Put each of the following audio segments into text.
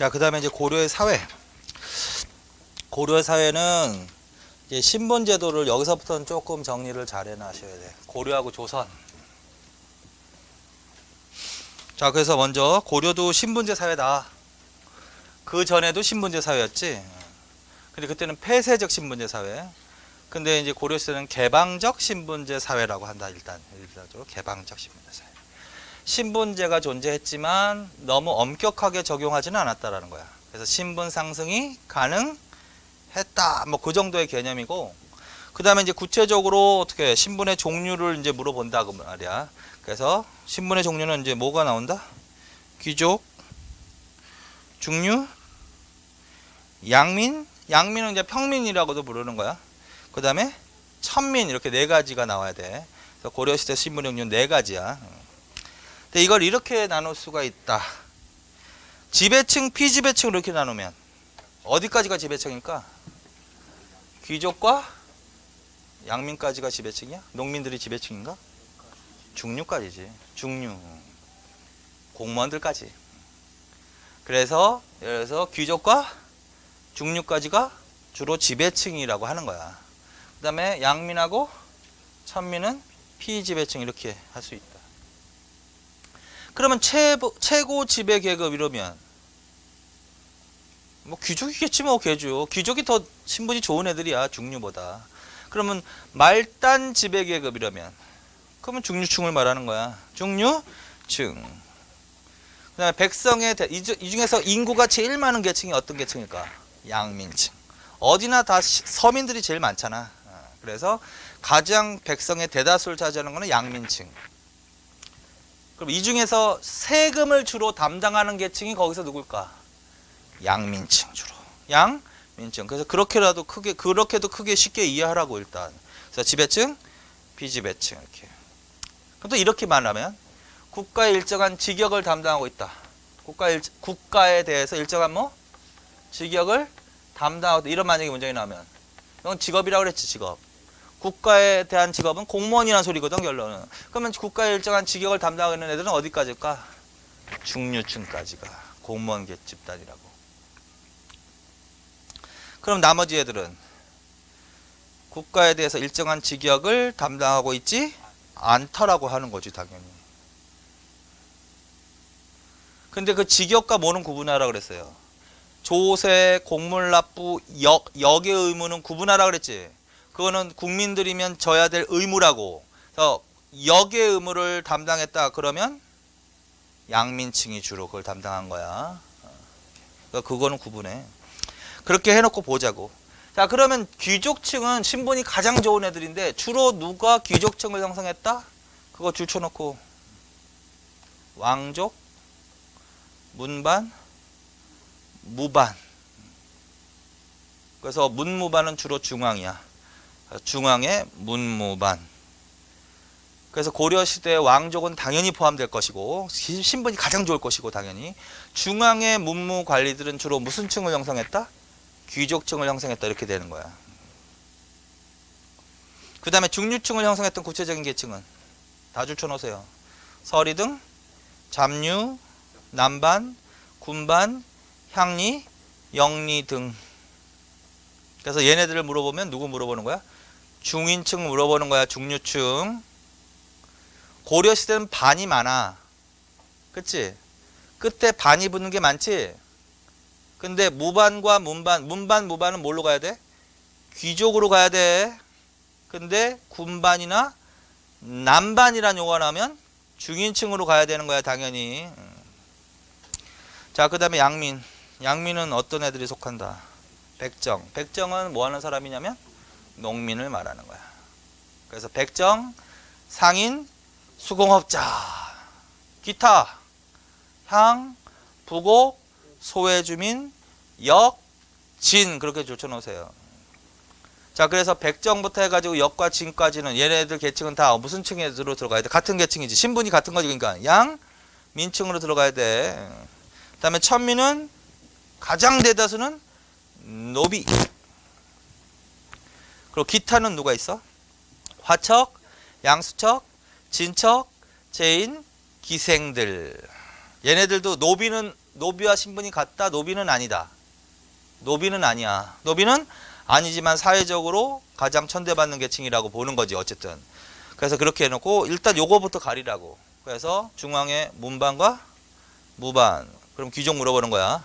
자, 그 다음에 이제 고려의 사회. 고려의 사회는 이제 신분 제도를 여기서부터는 조금 정리를 잘 해놔셔야 돼. 고려하고 조선. 자, 그래서 먼저 고려도 신분제 사회다. 그 전에도 신분제 사회였지. 근데 그때는 폐쇄적 신분제 사회. 근데 이제 고려 시대는 개방적 신분제 사회라고 한다. 일단적으로 개방적 신분제 사회. 신분제가 존재했지만 너무 엄격하게 적용하지는 않았다라는 거야. 그래서 신분 상승이 가능했다. 뭐 그 정도의 개념이고, 그 다음에 이제 구체적으로 어떻게 신분의 종류를 이제 물어본다고 말이야. 그래서 신분의 종류는 이제 뭐가 나온다? 귀족, 중류, 양민. 양민은 이제 평민이라고도 부르는 거야. 그 다음에 천민, 이렇게 네 가지가 나와야 돼. 그래서 고려시대 신분의 종류는 네 가지야. 근데 이걸 이렇게 나눌 수가 있다. 지배층, 피지배층 이렇게 나누면 어디까지가 지배층일까? 귀족과 양민까지가 지배층이야? 농민들이 지배층인가? 중류까지지. 중류. 공무원들까지. 그래서 예를 들어서 귀족과 중류까지가 주로 지배층이라고 하는 거야. 그 다음에 양민하고 천민은 피지배층 이렇게 할 수 있다. 그러면 최고 지배 계급 이러면 뭐 귀족이겠지 뭐. 귀족이 더 신분이 좋은 애들이야, 중류보다. 그러면 말단 지배 계급 이러면 그러면 중류층을 말하는 거야. 중류층. 그다음에 백성의 이 중에서 인구가 제일 많은 계층이 어떤 계층일까? 양민층. 어디나 다 서민들이 제일 많잖아. 그래서 가장 백성의 대다수를 차지하는 거는 양민층. 그럼 이 중에서 세금을 주로 담당하는 계층이 거기서 누굴까? 양민층 주로. 양민층. 그래서 그렇게도 크게 쉽게 이해하라고 일단. 그래서 지배층, 비지배층 이렇게. 그럼 또 이렇게 말하면 국가의 일정한 직역을 담당하고 있다. 국가에 대해서 일정한 뭐 직역을 담당하고 있다. 이런 만약에 문장이 나오면 이건 직업이라고 그랬지. 직업. 국가에 대한 직업은 공무원이라는 소리거든, 결론은. 그러면 국가의 일정한 직역을 담당하고 있는 애들은 어디까지일까? 중류층까지가 공무원 집단이라고. 그럼 나머지 애들은 국가에 대해서 일정한 직역을 담당하고 있지 않다라고 하는 거지, 당연히. 근데 그 직역과 뭐는 구분하라 그랬어요? 조세, 공물납부, 역의 의무는 구분하라 그랬지. 그거는 국민들이면 져야 될 의무라고. 그래서 역의 의무를 담당했다 그러면 양민층이 주로 그걸 담당한 거야. 그러니까 그거는 구분해. 그렇게 해놓고 보자고. 자, 그러면 귀족층은 신분이 가장 좋은 애들인데 주로 누가 귀족층을 형성했다? 그거 줄쳐놓고 왕족, 문반, 무반. 그래서 문무반은 주로 중앙이야. 중앙의 문무반. 그래서 고려시대 왕족은 당연히 포함될 것이고 신분이 가장 좋을 것이고 당연히. 중앙의 문무 관리들은 주로 무슨 층을 형성했다? 귀족층을 형성했다. 이렇게 되는 거야. 그 다음에 중류층을 형성했던 구체적인 계층은 다 줄쳐놓으세요. 서리등, 잡류, 남반, 군반, 향리, 영리 등. 그래서 얘네들을 물어보면 누구 물어보는 거야? 중인층 물어보는 거야. 중류층. 고려시대는 반이 많아. 그치? 끝에 반이 붙는 게 많지? 근데 무반과 문반, 무반은 뭘로 가야 돼? 귀족으로 가야 돼. 근데 군반이나 남반이란 용어가 나오면 중인층으로 가야 되는 거야, 당연히. 자, 그 다음에 양민. 양민은 어떤 애들이 속한다? 백정. 백정은 뭐 하는 사람이냐면 농민을 말하는 거야. 그래서 백정, 상인, 수공업자, 기타, 향, 부고, 소외주민, 역, 진. 그렇게 줄쳐놓으세요. 자, 그래서 백정부터 해가지고 역과 진까지는 얘네들 계층은 다 무슨 층으로 들어가야 돼? 같은 계층이지. 신분이 같은 거지. 그러니까 양, 민층으로 들어가야 돼. 그 다음에 천민은 가장 대다수는 노비. 그리고 기타는 누가 있어? 화척, 양수척, 진척, 제인, 기생들. 얘네들도 노비는 노비와 신분이 같다. 노비는 아니다. 노비는 아니야. 노비는 아니지만 사회적으로 가장 천대받는 계층이라고 보는 거지 어쨌든. 그래서 그렇게 해놓고 일단 요거부터 가리라고. 그래서 중앙에 문반과 무반. 그럼 귀족 물어보는 거야.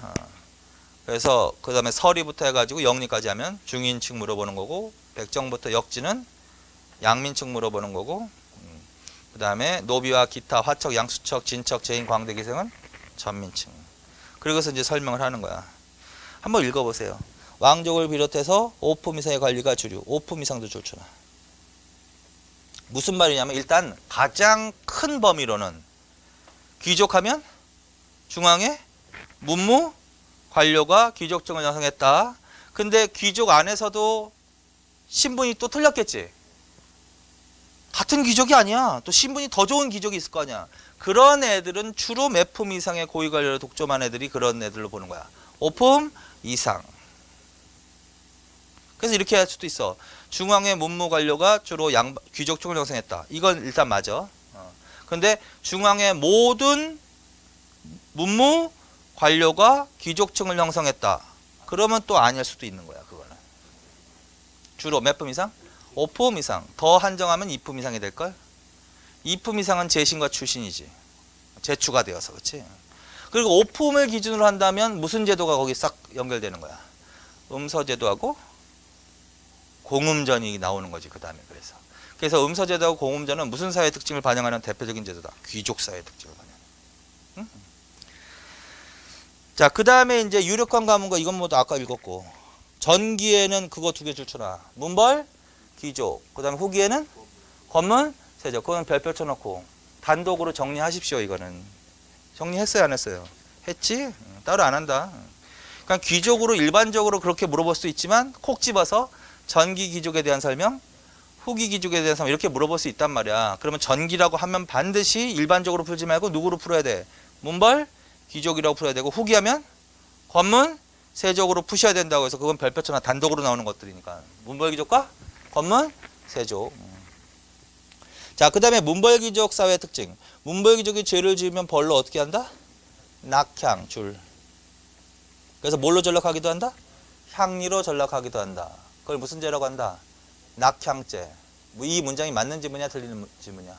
그래서 그 다음에 서리부터 해가지고 영리까지 하면 중인층 물어보는 거고, 백정부터 역지는 양민층 물어보는 거고, 그 다음에 노비와 기타 화척, 양수척, 진척, 제인, 광대, 기생은 전민층. 그리고서 이제 설명을 하는 거야. 한번 읽어보세요. 왕족을 비롯해서 5품 이상의 관리가 주류, 5품 이상도 좋잖아. 무슨 말이냐면 일단 가장 큰 범위로는 귀족하면 중앙에 문무, 관료가 귀족층을 형성했다. 근데 귀족 안에서도 신분이 또 틀렸겠지. 같은 귀족이 아니야. 또 신분이 더 좋은 귀족이 있을 거 아니야. 그런 애들은 주로 몇 품 이상의 고위 관료를 독점한 애들이 그런 애들로 보는 거야. 5품 이상. 그래서 이렇게 할 수도 있어. 중앙의 문무 관료가 주로 귀족층을 형성했다. 이건 일단 맞아. 근데 중앙의 모든 문무 관료가 귀족층을 형성했다. 그러면 또 아닐 수도 있는 거야. 그거는. 주로 몇 품 이상? 5품 이상. 더 한정하면 2품 이상이 될걸? 2품 이상은 재신과 출신이지. 재추가 되어서. 그렇지? 그리고 5품을 기준으로 한다면 무슨 제도가 거기 싹 연결되는 거야? 음서제도하고 공음전이 나오는 거지. 그 다음에 그래서 음서제도하고 공음전은 무슨 사회의 특징을 반영하는 대표적인 제도다. 귀족사회의 특징을 반영. 응? 자, 그 다음에 이제 유력한 가문과 이건 뭐 아까 읽었고, 전기에는 그거 두 개 줄쳐놔. 문벌, 귀족. 그 다음에 후기에는 권문, 세족. 그건 별표 쳐놓고 단독으로 정리하십시오. 이거는 정리했어요, 안 했어요? 했지? 따로 안 한다. 그러니까 귀족으로 일반적으로 그렇게 물어볼 수 있지만 콕 집어서 전기 귀족에 대한 설명, 후기 귀족에 대한 설명 이렇게 물어볼 수 있단 말이야. 그러면 전기라고 하면 반드시 일반적으로 풀지 말고 누구로 풀어야 돼? 문벌, 귀족이라고 풀어야 되고, 후기하면 권문, 세족으로 푸셔야 된다고 해서 그건 별표처나 단독으로 나오는 것들이니까 문벌귀족과 권문, 세족. 자, 그 다음에 문벌귀족 사회 특징. 문벌귀족이 죄를 지으면 벌로 어떻게 한다? 낙향, 줄. 그래서 뭘로 전락하기도 한다? 향리로 전락하기도 한다. 그걸 무슨 죄라고 한다? 낙향죄. 이 문장이 맞는 지문이야, 틀리는 지문이야?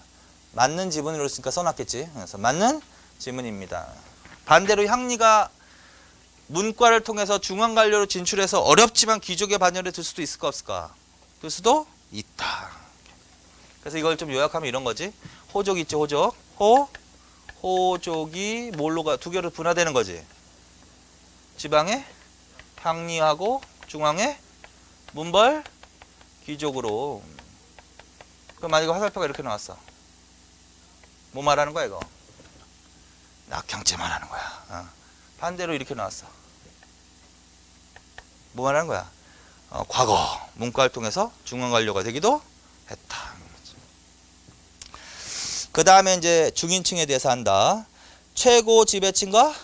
맞는 지문으로 쓰니까 써놨겠지. 그래서 맞는 지문입니다. 반대로 향리가 문과를 통해서 중앙관료로 진출해서 어렵지만 귀족의 반열에 들 수도 있을까 없을까? 들 수도 있다. 그래서 이걸 좀 요약하면 이런 거지. 호족 있죠, 호족. 호족이 뭘로가 두 개로 분화되는 거지. 지방에 향리하고 중앙에 문벌 귀족으로. 그럼 만약에 화살표가 이렇게 나왔어. 뭐 말하는 거야 이거? 낙향죄 말하는 거야. 반대로 이렇게 나왔어. 뭐 말하는 거야? 과거 문과를 통해서 중앙관료가 되기도 했다. 그 다음에 이제 중인층에 대해서 한다. 최고 지배층과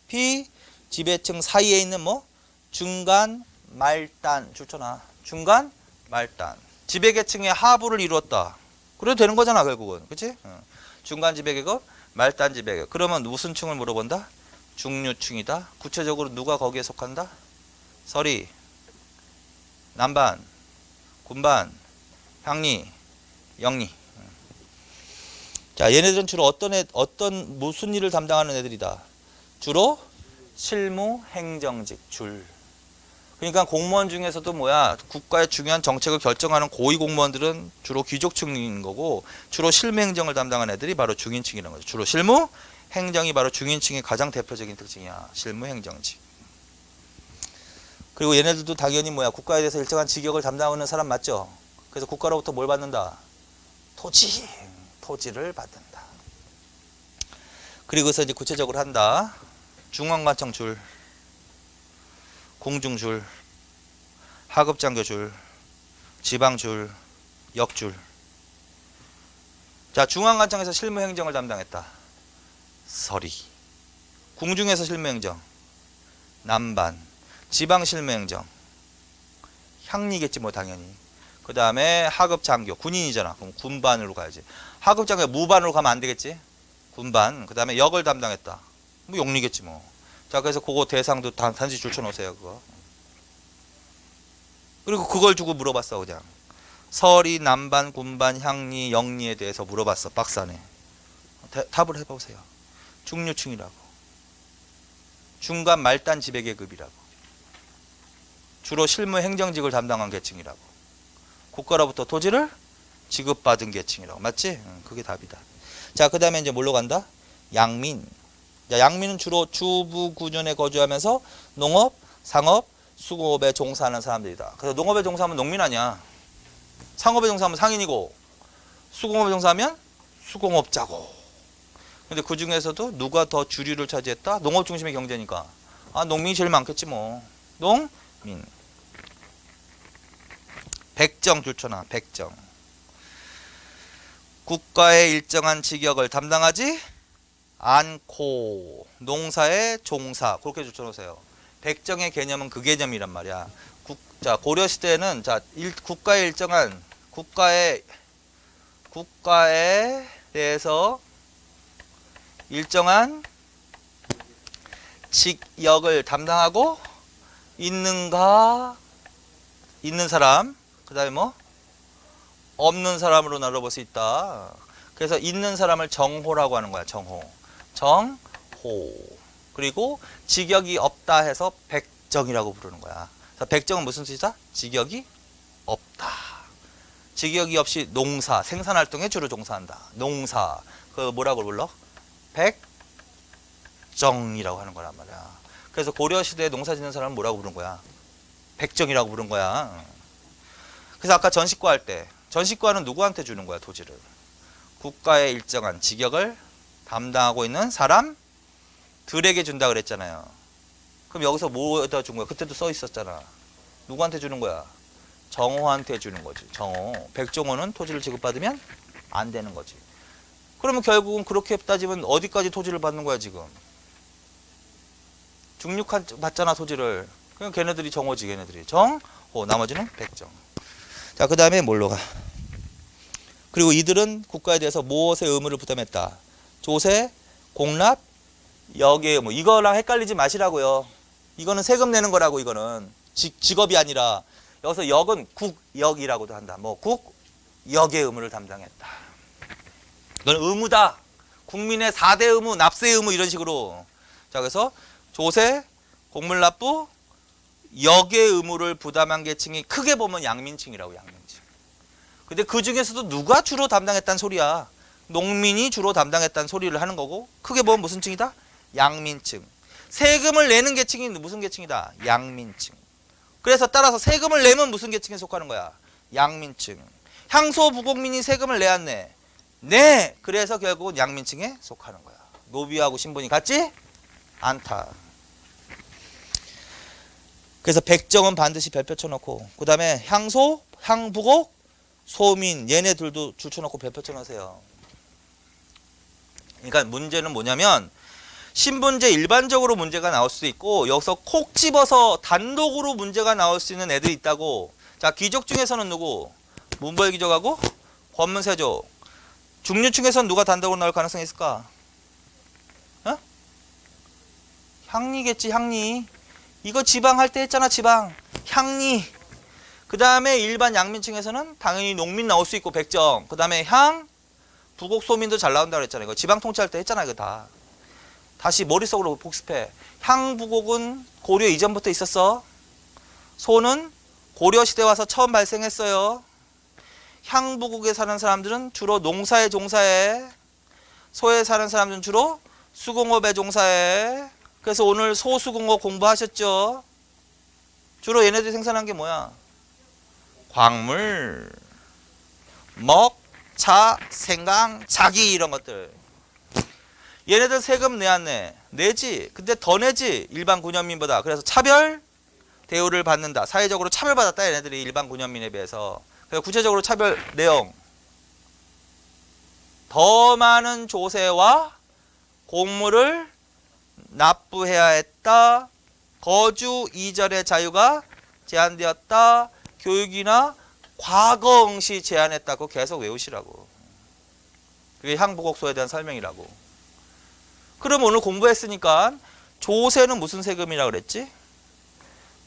비지배층 사이에 있는 뭐 중간 말단 줄쳐놔. 중간 말단. 지배계층의 하부를 이루었다. 그래도 되는 거잖아 결국은. 그치? 중간 지배계급, 말단 지배계급. 그러면 무슨 층을 물어본다? 중류층이다. 구체적으로 누가 거기에 속한다? 서리, 남반, 군반, 향리, 영리. 자, 얘네들은 주로 어떤 무슨 일을 담당하는 애들이다. 주로 실무, 행정직, 줄. 그러니까 공무원 중에서도 뭐야, 국가의 중요한 정책을 결정하는 고위 공무원들은 주로 귀족층인 거고, 주로 실무 행정을 담당하는 애들이 바로 중인층이라는 거죠. 주로 실무, 행정이 바로 중인층의 가장 대표적인 특징이야. 실무, 행정직. 그리고 얘네들도 당연히 뭐야, 국가에 대해서 일정한 직역을 담당하는 사람 맞죠? 그래서 국가로부터 뭘 받는다? 토지를 받는다. 그리고서 이제 구체적으로 한다. 중앙관청 줄, 공중줄, 하급장교줄, 지방줄, 역줄. 자, 중앙관청에서 실무행정을 담당했다. 서리. 궁중에서 실무행정, 남반. 지방 실무행정, 향리겠지 뭐 당연히. 그 다음에 하급장교, 군인이잖아. 그럼 군반으로 가야지. 하급장교 무반으로 가면 안 되겠지. 군반. 그 다음에 역을 담당했다. 뭐 용리겠지 뭐. 자, 그래서 그거 대상도 단지 줄쳐놓으세요, 그거. 그리고 그걸 주고 물어봤어, 그냥. 서리, 남반, 군반, 향리, 영리에 대해서 물어봤어, 박스 안에. 답을 해보세요. 중류층이라고. 중간 말단 지배계급이라고. 주로 실무 행정직을 담당한 계층이라고. 국가로부터 토지를 지급받은 계층이라고. 맞지? 그게 답이다. 자, 그 다음에 이제 뭘로 간다? 양민. 자, 양민은 주로 주부 구전에 거주하면서 농업, 상업, 수공업에 종사하는 사람들이다. 그래서 농업에 종사하면 농민 아니야. 상업에 종사하면 상인이고, 수공업에 종사하면 수공업자고. 근데 그 중에서도 누가 더 주류를 차지했다? 농업 중심의 경제니까. 아, 농민이 제일 많겠지 뭐. 농민. 백정 줄쳐놔. 백정. 국가의 일정한 직역을 담당하지 않고 농사에 종사. 그렇게 줄쳐놓으세요. 백정의 개념은 그 개념이란 말이야. 자, 고려 시대에는 자, 국가의 일정한 국가에 대해서 일정한 직역을 담당하고 있는 사람, 그 다음에 뭐 없는 사람으로 나눠볼 수 있다. 그래서 있는 사람을 정호라고 하는 거야. 정호. 그리고 직역이 없다 해서 백정이라고 부르는 거야. 그래서 백정은 무슨 뜻이다? 직역이 없다. 직역이 없이 농사, 생산활동에 주로 종사한다. 농사. 그 뭐라고 불러? 백정이라고 하는 거란 말이야. 그래서 고려시대에 농사 짓는 사람은 뭐라고 부른 거야? 백정이라고 부른 거야. 그래서 아까 전시과 할 때, 전시과는 누구한테 주는 거야, 토지를? 국가의 일정한 직역을 담당하고 있는 사람들에게 준다 그랬잖아요. 그럼 여기서 뭐에다 준 거야? 그때도 써 있었잖아. 누구한테 주는 거야? 정호한테 주는 거지. 정호. 백정호는 토지를 지급받으면 안 되는 거지. 그러면 결국은 그렇게 따지면 어디까지 토지를 받는 거야, 지금? 중육한 받잖아, 토지를. 그냥 걔네들이 정호지, 걔네들이. 정호. 나머지는 백정. 자, 그 다음에 뭘로 가? 그리고 이들은 국가에 대해서 무엇의 의무를 부담했다? 조세, 공납, 역의 의무. 이거랑 헷갈리지 마시라고요. 이거는 세금 내는 거라고, 이거는. 직업이 아니라. 여기서 역은 국역이라고도 한다. 뭐, 국역의 의무를 담당했다. 이건 의무다. 국민의 4대 의무, 납세 의무 이런 식으로. 자, 그래서 조세, 공물납부, 역의 의무를 부담한 계층이 크게 보면 양민층이라고, 양민층. 근데 그 중에서도 누가 주로 담당했다는 소리야? 농민이 주로 담당했다는 소리를 하는 거고, 크게 보면 무슨 층이다? 양민층. 세금을 내는 계층이 무슨 계층이다? 양민층. 그래서 따라서 세금을 내면 무슨 계층에 속하는 거야? 양민층. 향소 부국민이 세금을 내야 안 내? 네. 그래서 결국은 양민층에 속하는 거야. 노비하고 신분이 같지 않다. 그래서 백정은 반드시 별표 쳐놓고, 그 다음에 향소, 향부곡, 소민 얘네들도 줄 쳐놓고 별표 쳐놓으세요. 그러니까 문제는 뭐냐면 신분제 일반적으로 문제가 나올 수도 있고, 여기서 콕 집어서 단독으로 문제가 나올 수 있는 애들이 있다고. 자, 귀족 중에서는 누구? 문벌귀족하고 권문세족. 중류층에서는 누가 단독으로 나올 가능성이 있을까? 어? 향리겠지, 향리. 이거 지방 할 때 했잖아, 지방. 향리. 그 다음에 일반 양민층에서는 당연히 농민 나올 수 있고, 백정. 그 다음에 향, 부곡, 소민도 잘 나온다고 그랬잖아. 이거 지방 통치할 때 했잖아, 이거 다. 다시 머릿속으로 복습해. 향, 부곡은 고려 이전부터 있었어. 소는 고려 시대 와서 처음 발생했어요. 향, 부곡에 사는 사람들은 주로 농사에 종사해. 소에 사는 사람들은 주로 수공업에 종사해. 그래서 오늘 소수공업 공부하셨죠? 주로 얘네들이 생산한 게 뭐야? 광물, 먹, 차, 생강, 자기 이런 것들. 얘네들 세금 내 안 내? 내지. 근데 더 내지. 일반 군현민보다. 그래서 차별 대우를 받는다. 사회적으로 차별받았다. 얘네들이 일반 군현민에 비해서. 그래서 구체적으로 차별 내용. 더 많은 조세와 공물을 납부해야 했다. 거주 이전의 자유가 제한되었다. 교육이나 과거응시 제한했다고 계속 외우시라고. 그게 향부곡소에 대한 설명이라고. 그럼 오늘 공부했으니까 조세는 무슨 세금이라 그랬지?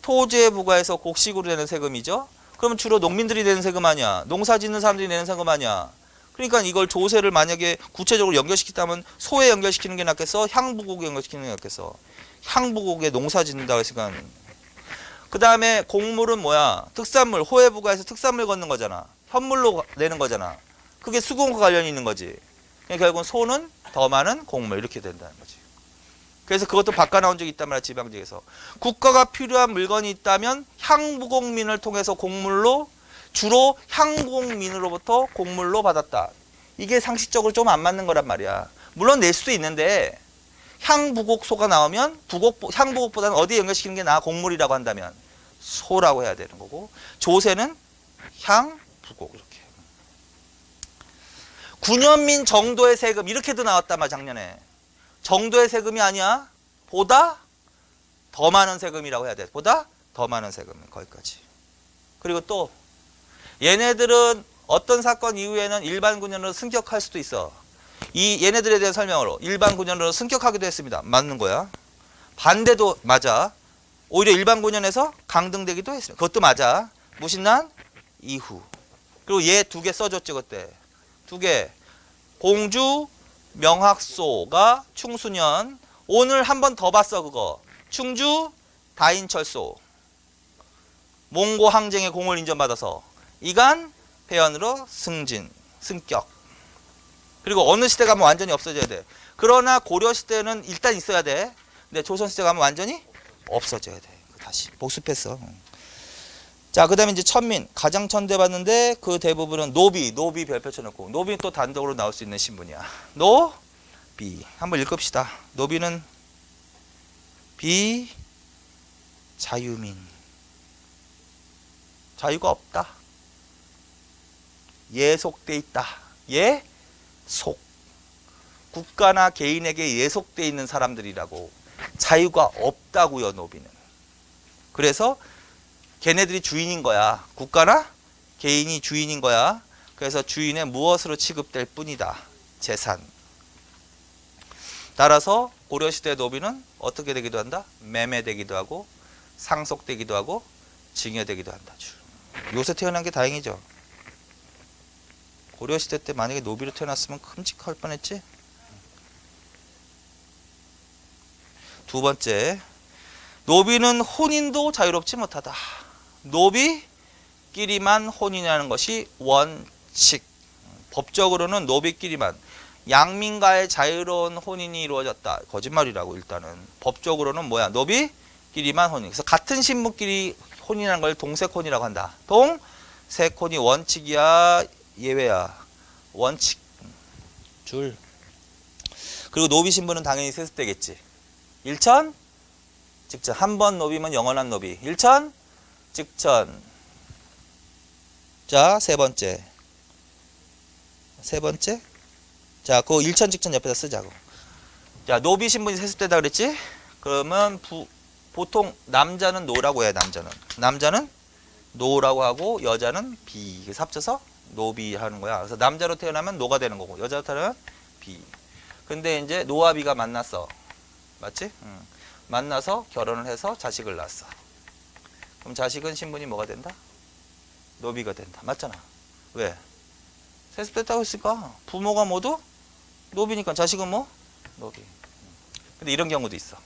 토지에 부과해서 곡식으로 내는 세금이죠. 그러면 주로 농민들이 내는 세금 아니야. 농사 짓는 사람들이 내는 세금 아니야. 그러니까 이걸 조세를 만약에 구체적으로 연결시키다면 소에 연결시키는 게 낫겠어? 향부곡에 연결시키는 게 낫겠어? 향부곡에 농사 짓는다고 했으니까. 그 다음에 곡물은 뭐야? 특산물, 호에 부과해서 특산물 걷는 거잖아. 현물로 내는 거잖아. 그게 수공과 관련이 있는 거지. 그러니까 결국은 소는 더 많은 곡물 이렇게 된다는 거지. 그래서 그것도 바꿔 나온 적이 있단 말이야. 지방직에서. 국가가 필요한 물건이 있다면 향부곡민을 통해서 곡물로 주로 향부곡민으로부터 곡물로 받았다. 이게 상식적으로 좀 안 맞는 거란 말이야. 물론 낼 수도 있는데 향부곡소가 나오면 향부곡보다는 어디에 연결시키는 게 나아? 곡물이라고 한다면 소라고 해야 되는 거고, 조세는 향부곡 이렇게. 군현민 정도의 세금 이렇게도 나왔단 말이야. 작년에. 정도의 세금이 아니야. 보다 더 많은 세금이라고 해야 돼. 보다 더 많은 세금. 거기까지. 그리고 또 얘네들은 어떤 사건 이후에는 일반 군현으로 승격할 수도 있어. 이 얘네들에 대한 설명으로 일반 군현으로 승격하기도 했습니다. 맞는 거야. 반대도 맞아. 오히려 일반 군현에서 강등되기도 했습니다. 그것도 맞아. 무신난 이후. 그리고 얘 두 개 써줬죠. 그때. 두 개. 공주 명학소가 충수년. 오늘 한 번 더 봤어. 그거. 충주 다인철소. 몽고 항쟁의 공을 인정받아서 이간 폐연으로 승진, 승격. 그리고 어느 시대 가면 완전히 없어져야 돼. 그러나 고려시대는 일단 있어야 돼. 근데 조선시대 가면 완전히 없어져야 돼. 다시 복습했어. 자, 그 다음에 이제 천민. 가장 천대받는데 그 대부분은 노비 별표 쳐놓고. 노비는 또 단독으로 나올 수 있는 신분이야. 노비. 한번 읽읍시다. 노비는 비자유민. 자유가 없다. 예속돼 있다. 예속. 국가나 개인에게 예속돼 있는 사람들이라고. 자유가 없다고요. 노비는. 그래서 걔네들이 주인인 거야. 국가나 개인이 주인인 거야. 그래서 주인의 무엇으로 취급될 뿐이다. 재산. 따라서 고려시대 노비는 어떻게 되기도 한다? 매매되기도 하고 상속되기도 하고 징여되기도 한다. 요새 태어난 게 다행이죠. 고려시대 때 만약에 노비로 태어났으면 끔찍할 뻔했지. 두 번째, 노비는 혼인도 자유롭지 못하다. 노비끼리만 혼인하는 것이 원칙. 법적으로는 노비끼리만. 양민과의 자유로운 혼인이 이루어졌다. 거짓말이라고. 일단은 법적으로는 뭐야? 노비끼리만 혼인. 그래서 같은 신분끼리 혼인하는 걸 동색혼이라고 한다. 동색혼이 원칙이야, 예외야? 원칙. 줄. 그리고 노비 신분은 당연히 세습되겠지. 일천 직전. 한 번 노비면 영원한 노비. 일천 직전. 자, 세 번째. 자, 그 일천 직전 옆에다 쓰자고. 자, 노비 신분이 세습되다 그랬지? 그러면 보통 남자는 노라고 해. 남자는 노라고 하고 여자는 비. 그래서 합쳐서 노비 하는 거야. 그래서 남자로 태어나면 노가 되는 거고 여자로 태어나면 비. 근데 이제 노와 비가 만났어. 맞지? 만나서 결혼을 해서 자식을 낳았어. 그럼 자식은 신분이 뭐가 된다? 노비가 된다. 맞잖아. 왜? 세습됐다고 했으니까 부모가 모두 노비니까 자식은 뭐? 노비. 근데 이런 경우도 있어.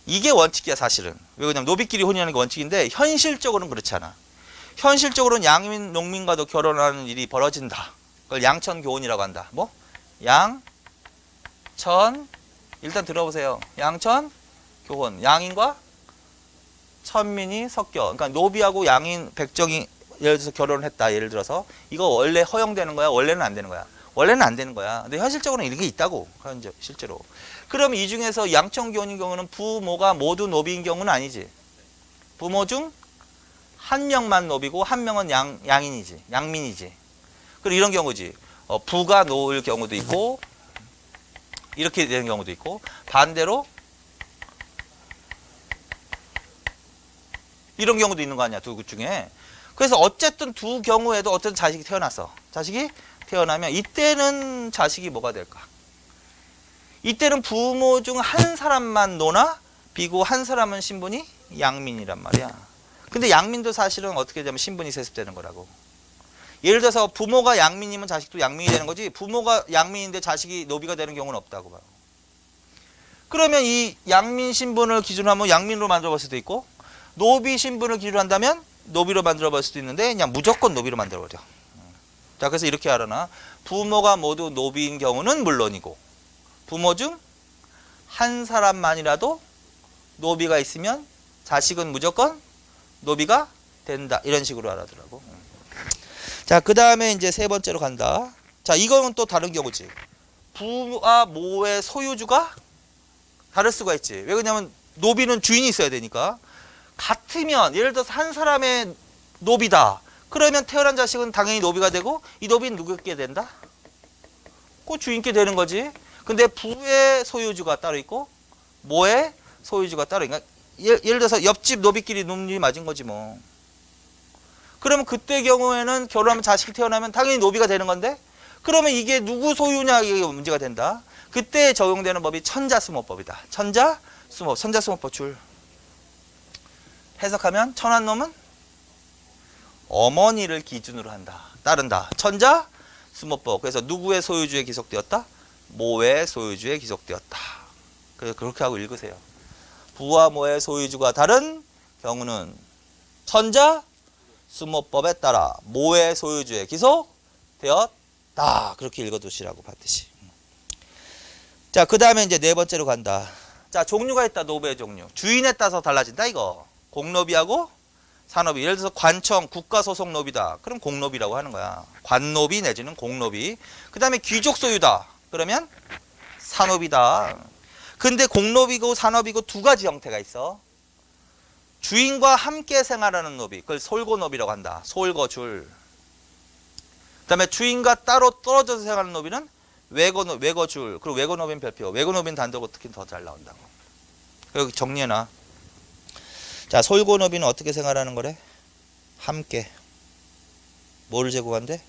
이게 원칙이야 사실은. 왜 그러냐면 노비끼리 혼인하는 게 원칙인데 현실적으로는 그렇지 않아. 현실적으로는 양민, 농민과도 결혼하는 일이 벌어진다. 그걸 양천교혼이라고 한다. 뭐? 양천. 일단 들어보세요. 양천교혼. 양인과 천민이 섞여. 그러니까 노비하고 양인, 백정이 예를 들어서 결혼을 했다. 예를 들어서 이거 원래 허용되는 거야? 원래는 안 되는 거야? 원래는 안 되는 거야. 근데 현실적으로는 이런 게 있다고. 실제로. 그럼 이 중에서 양천교혼인 경우는 부모가 모두 노비인 경우는 아니지. 부모 중 한 명만 노비고 한 명은 양인이지. 양민이지. 그리고 이런 경우지. 부가 노일 경우도 있고 이렇게 되는 경우도 있고 반대로 이런 경우도 있는 거 아니야. 두 중에. 그래서 어쨌든 두 경우에도 어쨌든 자식이 태어났어. 자식이 태어나면 이때는 자식이 뭐가 될까? 이때는 부모 중 한 사람만 노나 비고 한 사람은 신분이 양민이란 말이야. 근데 양민도 사실은 어떻게 되면 신분이 세습되는 거라고. 예를 들어서 부모가 양민이면 자식도 양민이 되는 거지, 부모가 양민인데 자식이 노비가 되는 경우는 없다고 봐요. 그러면 이 양민 신분을 기준으로 하면 양민으로 만들어 볼 수도 있고, 노비 신분을 기준으로 한다면 노비로 만들어 볼 수도 있는데, 그냥 무조건 노비로 만들어 버려. 자, 그래서 이렇게 알아나. 부모가 모두 노비인 경우는 물론이고, 부모 중 한 사람만이라도 노비가 있으면 자식은 무조건 노비가 된다. 이런 식으로 알아더라고. 자, 그 다음에 이제 세 번째로 간다. 자, 이거는 또 다른 경우지. 부와 모의 소유주가 다를 수가 있지. 왜 그러냐면 노비는 주인이 있어야 되니까. 같으면 예를 들어서 한 사람의 노비다. 그러면 태어난 자식은 당연히 노비가 되고, 이 노비는 누구께 된다? 그 주인께 되는 거지. 근데 부의 소유주가 따로 있고 모의 소유주가 따로. 그러니까 예를 들어서 옆집 노비끼리 눈이 맞은 거지 뭐. 그러면 그때 경우에는 결혼하면 자식이 태어나면 당연히 노비가 되는 건데, 그러면 이게 누구 소유냐, 이게 문제가 된다. 그때 적용되는 법이 천자수모법이다. 천자수모법 줄 해석하면, 천한 놈은 어머니를 기준으로 한다. 따른다. 천자수모법. 그래서 누구의 소유주에 기속되었다? 모의 소유주에 기속되었다. 그래서 그렇게 하고 읽으세요. 부와 모의 소유주가 다른 경우는 천자수모법에 따라 모의 소유주에 기속되었다. 그렇게 읽어두시라고 봤듯이. 자, 그 다음에 이제 네 번째로 간다. 자, 종류가 있다. 노비의 종류. 주인에 따라서 달라진다. 이거 공노비하고 산노비. 예를 들어서 관청 국가소속 노비다. 그럼 공노비라고 하는 거야. 관노비 내지는 공노비. 그 다음에 귀족 소유다. 그러면 산노비다. 근데 공노비고 산노비고 두 가지 형태가 있어. 주인과 함께 생활하는 노비, 그걸 솔고노비라고 한다. 솔거줄. 그 다음에 주인과 따로 떨어져서 생활하는 노비는 외거줄. 그리고 외거노비는 별표. 외거노비는 단독으로 특히 더 잘 나온다고. 여기 정리해놔. 자, 솔고노비는 어떻게 생활하는 거래? 함께. 뭐를 제공한대?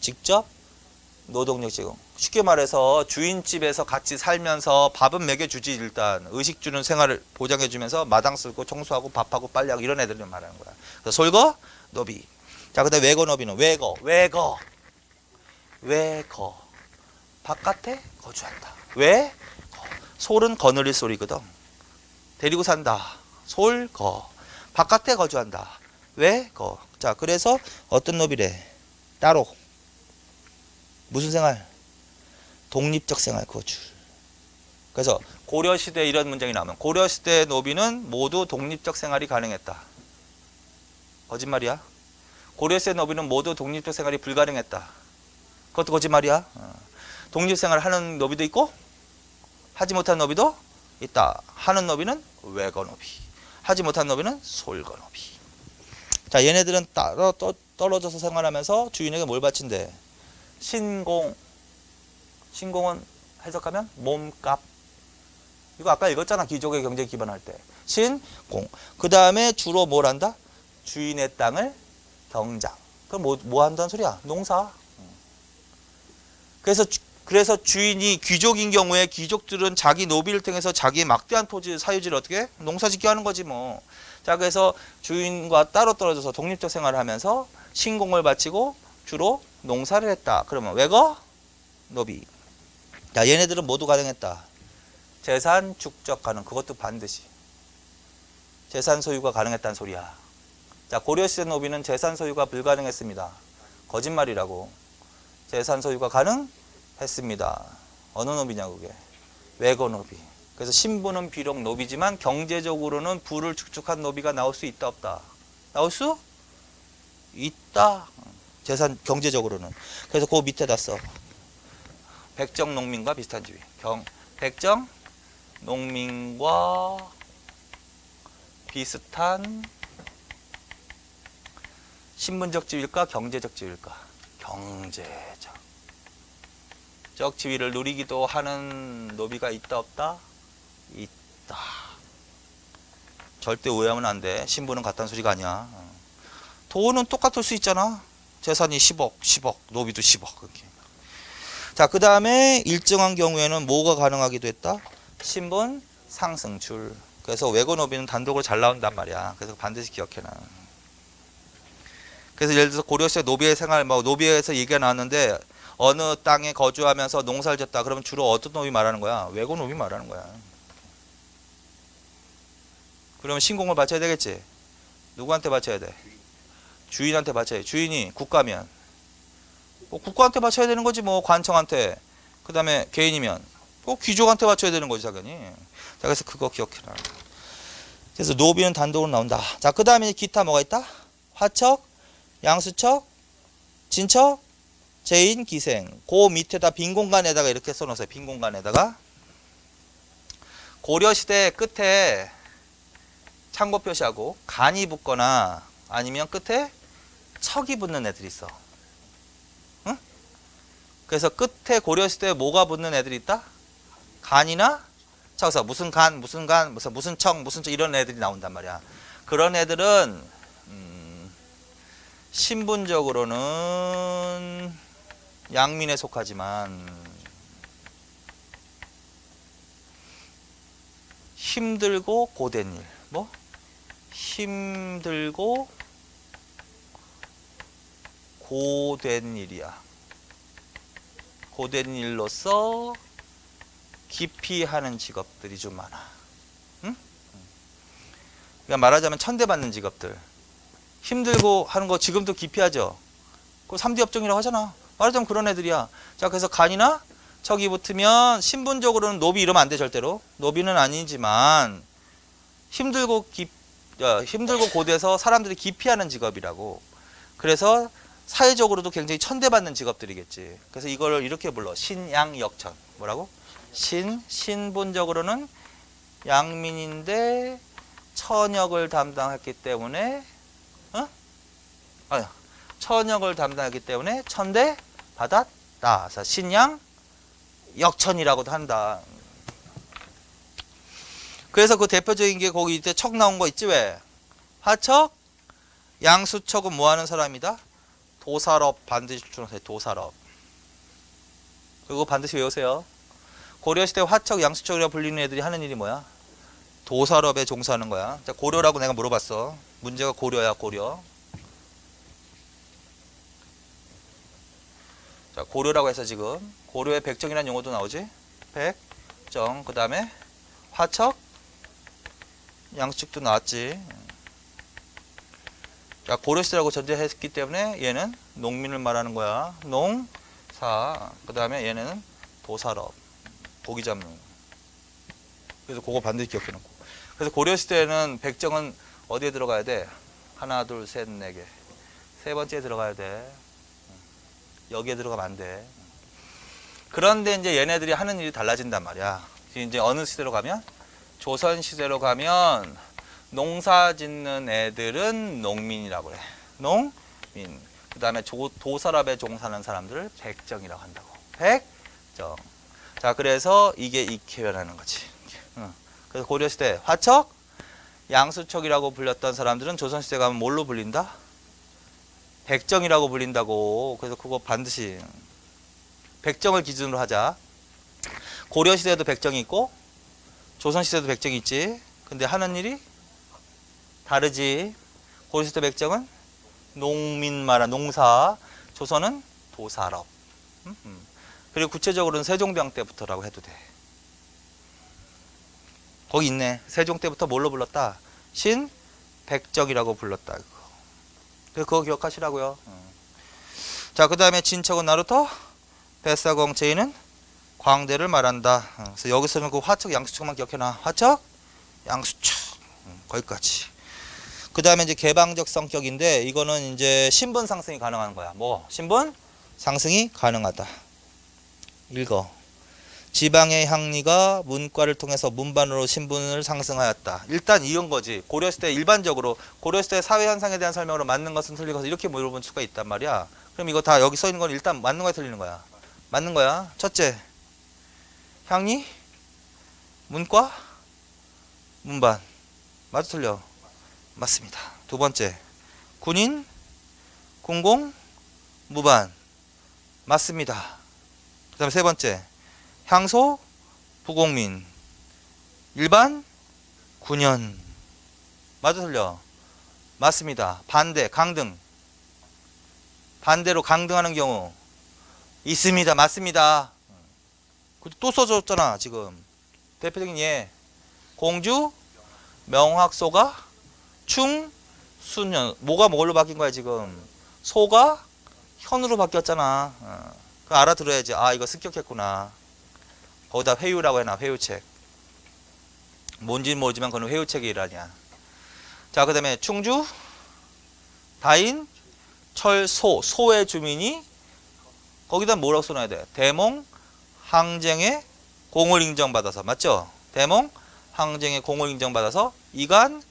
직접 노동력 제공. 쉽게 말해서 주인집에서 같이 살면서 밥은 먹여주지. 일단 의식 주는 생활을 보장해주면서 마당 쓸고 청소하고 밥하고 빨래하고 이런 애들을 말하는 거야. 그래서 솔거 노비. 자, 그다음 외거 노비는 외거 바깥에 거주한다. 외거. 솔은 거느릴 소리거든. 데리고 산다. 솔거. 바깥에 거주한다. 외거. 자, 그래서 어떤 노비래? 따로 무슨 생활? 독립적 생활 거주. 그래서 고려시대 이런 문장이 나오면 고려시대 노비는 모두 독립적 생활이 가능했다. 거짓말이야. 고려시대 노비는 모두 독립적 생활이 불가능했다. 그것도 거짓말이야. 독립 생활을 하는 노비도 있고 하지 못한 노비도 있다. 하는 노비는 외거노비, 하지 못한 노비는 솔거노비. 자, 얘네들은 따로 떨어져서 생활하면서 주인에게 뭘 바친대? 신공. 신공은 해석하면 몸값. 이거 아까 읽었잖아. 귀족의 경제 기반할 때. 신공. 그 다음에 주로 뭘 한다? 주인의 땅을 경장. 그럼 뭐 한다는 소리야? 농사. 그래서 주인이 귀족인 경우에 귀족들은 자기 노비를 통해서 자기의 막대한 토지 사유지를 어떻게? 농사짓게 하는 거지 뭐. 자, 그래서 주인과 따로 떨어져서 독립적 생활을 하면서 신공을 바치고 주로 농사를 했다. 그러면 외거 노비. 자, 얘네들은 모두 가능했다. 재산 축적 가능. 그것도 반드시 재산 소유가 가능했다는 소리야. 자, 고려시대 노비는 재산 소유가 불가능했습니다. 거짓말이라고. 재산 소유가 가능했습니다. 어느 노비냐 그게? 외거 노비. 그래서 신분은 비록 노비지만 경제적으로는 부를 축적한 노비가 나올 수 있다 없다? 나올 수 있다. 재산 경제적으로는. 그래서 그 밑에다 써. 백정 농민과 비슷한 지위. 백정 농민과 비슷한 신분적 지위일까? 경제적 지위일까? 경제적 지위를 누리기도 하는 노비가 있다 없다? 있다. 절대 오해하면 안 돼. 신분은 같다는 소리가 아니야. 돈은 똑같을 수 있잖아. 재산이 10억, 노비도 10억. 그렇게. 자, 자, 그 다음에 일정한 경우에는 뭐가 가능하기도 했다? 신분 상승줄. 그래서 외고 노비는 단독으로 잘 나온단 말이야. 그래서 반드시 기억해놔. 그래서 예를 들어서 고려시대 노비의 생활, 뭐 노비에서 얘기가 나왔는데 어느 땅에 거주하면서 농사를 짓다. 그러면 주로 어떤 노비 말하는 거야? 외고 노비 말하는 거야. 그러면 신공을 바쳐야 되겠지. 누구한테 바쳐야 돼? 주인한테 바쳐야 돼. 주인이 국가면 뭐 국가한테 바쳐야 되는 거지. 뭐 관청한테. 그 다음에 개인이면 꼭 귀족한테 바쳐야 되는 거지 당연히. 자, 그래서 그거 기억해라. 그래서 노비는 단독으로 나온다. 자, 그 다음에 기타 뭐가 있다? 화척, 양수척, 진척, 제인, 기생. 그 밑에다 빈 공간에다가 이렇게 써놓으세요. 빈 공간에다가. 고려시대 끝에 창고 표시하고 간이 붙거나 아니면 끝에 척이 붙는 애들이 있어. 응? 그래서 끝에 고려시대에 뭐가 붙는 애들이 있다? 간이나 척에서 무슨 간, 무슨 간, 무슨 척, 무슨 척 이런 애들이 나온단 말이야. 그런 애들은 신분적으로는 양민에 속하지만 힘들고 고된 일. 뭐? 힘들고 고된 일이야. 고된 일로서 깊이 하는 직업들이 좀 많아. 응? 그러니까 말하자면 천대받는 직업들. 힘들고 하는 거 지금도 깊이 하죠. 그거 3D 업종이라고 하잖아. 말하자면 그런 애들이야. 자, 그래서 간이나 척이 붙으면 신분적으로는 노비 이러면 안 돼, 절대로. 노비는 아니지만 힘들고 고돼서 사람들이 기피하는 직업이라고. 그래서 사회적으로도 굉장히 천대받는 직업들이겠지. 그래서 이걸 이렇게 불러. 신양역천. 뭐라고? 신분적으로는 양민인데 천역을 담당했기 때문에 천역을 담당했기 때문에 천대 받았다. 그래서 신양역천이라고도 한다. 그래서 그 대표적인 게 거기 이때 척 나온 거 있지 왜? 화척, 양수척은 뭐 하는 사람이다? 도살업 반드시 추천하세요. 도살업. 그거 반드시 외우세요. 고려시대 화척, 양수척이라고 불리는 애들이 하는 일이 뭐야? 도살업에 종사하는 거야. 자, 고려라고 내가 물어봤어. 문제가 고려야, 고려. 자, 고려라고 해서 지금 고려의 백정이라는 용어도 나오지? 백정. 그 다음에 화척, 양수척도 나왔지. 자, 고려시대라고 전제했기 때문에 얘는 농민을 말하는 거야. 농사. 그 다음에 얘는 도살업. 고기 잡는. 그래서 그거 반드시 기억해 놓고. 그래서 고려시대에는 백정은 어디에 들어가야 돼? 하나, 둘, 셋, 네 개. 세 번째에 들어가야 돼. 여기에 들어가면 안 돼. 그런데 이제 얘네들이 하는 일이 달라진단 말이야. 이제 어느 시대로 가면? 조선시대로 가면 농사 짓는 애들은 농민이라고 그래. 농민. 그 다음에 도살업에 종사하는 사람들을 백정이라고 한다고. 백정. 자, 그래서 이게 익혀변하는 거지. 그래서 고려시대 화척, 양수척이라고 불렸던 사람들은 조선시대 가면 뭘로 불린다? 백정이라고 불린다고. 그래서 그거 반드시 백정을 기준으로 하자. 고려시대에도 백정이 있고 조선시대도 백정이 있지. 근데 하는 일이 다르지. 고려시대 백정은 농민 말한 농사, 조선은 도살업. 그리고 구체적으로는 세종병 때부터라고 해도 돼. 거기 있네. 세종 때부터 뭘로 불렀다? 신백정이라고 불렀다. 그래서 그거 기억하시라고요. 자, 그 다음에 진척은 나루터, 뱃사공, 제인은 광대를 말한다. 그래서 여기서는 그 화척, 양수척만 기억해놔. 화척, 양수척. 거기까지. 그 다음에 이제 개방적 성격인데 이거는 이제 신분 상승이 가능한 거야. 뭐? 신분 상승이 가능하다. 읽어. 지방의 향리가 문과를 통해서 문반으로 신분을 상승하였다. 일단 이런 거지. 고려시대 일반적으로 고려시대 사회 현상에 대한 설명으로 맞는 것은 틀린 것은 이렇게 물어볼 수가 있단 말이야. 그럼 이거 다 여기 써 있는 건 일단 맞는 거야, 틀리는 거야? 맞는 거야. 첫째, 향리, 문과, 문반. 맞아, 틀려? 맞습니다. 두 번째, 군인, 군공, 무반. 맞습니다. 그다음에 세 번째 향소 부공민 일반 군연. 맞아 틀려? 맞습니다. 반대 강등. 반대로 강등하는 경우 있습니다. 맞습니다. 또 써줬잖아 지금. 대표적인 예 공주 명확소가 충순연. 뭐가 뭘로 바뀐 거야 지금? 소가 현으로 바뀌었잖아. 그거 알아들어야지. 아 이거 습격했구나. 거기다 회유라고 해놔. 회유책. 뭔지는 모르지만 그건 회유책의 일환이야. 자 그 다음에 충주 다인 철소. 소의 주민이 거기다 뭐라고 써놔야 돼? 대몽 항쟁의 공을 인정받아서. 맞죠? 대몽 항쟁의 공을 인정받아서 이간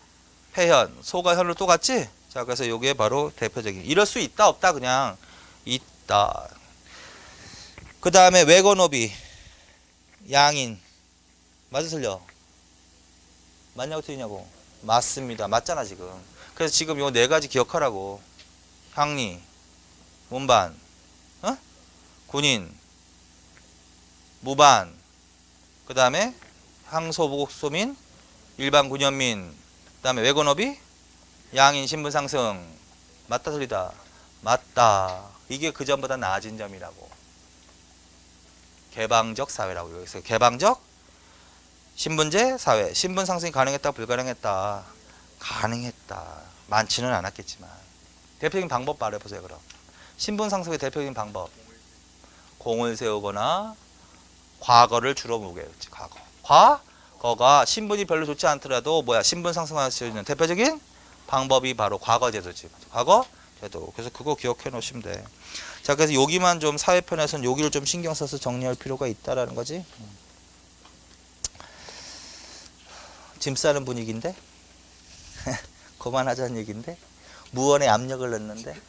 폐현. 소가 현으로 또 갔지? 자 그래서 요게 바로 대표적인. 이럴 수 있다 없다? 그냥 있다. 그 다음에 외건오비 양인. 맞아 틀려? 맞냐고 틀리냐고? 맞습니다. 맞잖아 지금. 그래서 지금 요 네 가지 기억하라고. 향리 문반 군인 무반 그 다음에 항소부국소민 일반 군현민 그 다음에 외건업이 양인 신분상승. 맞다 틀리다? 맞다. 이게 그전보다 나아진 점이라고. 개방적 사회라고. 여기서 개방적 신분제 사회. 신분상승이 가능했다 불가능했다? 가능했다. 많지는 않았겠지만. 대표적인 방법 말해보세요 그럼. 신분상승의 대표적인 방법. 공을 세우거나 과거를 주로 무게했지. 과거가 신분이 별로 좋지 않더라도 뭐야 신분 상승할 수 있는 대표적인 방법이 바로 과거제도지. 과거제도. 그래서 그거 기억해 놓으시면 돼. 자 그래서 여기만 좀 사회편에서는 여기를 좀 신경 써서 정리할 필요가 있다라는 거지. 짐 싸는 분위기인데 그만하자는 얘기인데 무언의 압력을 넣는데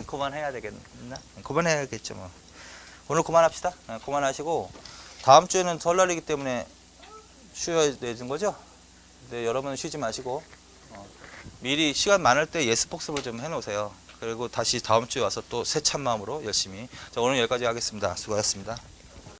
그만해야 되겠나? 그만해야겠죠 뭐. 오늘 그만합시다. 그만하시고 다음 주에는 설날이기 때문에 쉬어야 되는 거죠? 근데 여러분은 쉬지 마시고 미리 시간 많을 때 예습 복습을 좀 해놓으세요. 그리고 다시 다음 주에 와서 또 세찬 마음으로 열심히. 자 오늘 여기까지 하겠습니다. 수고하셨습니다.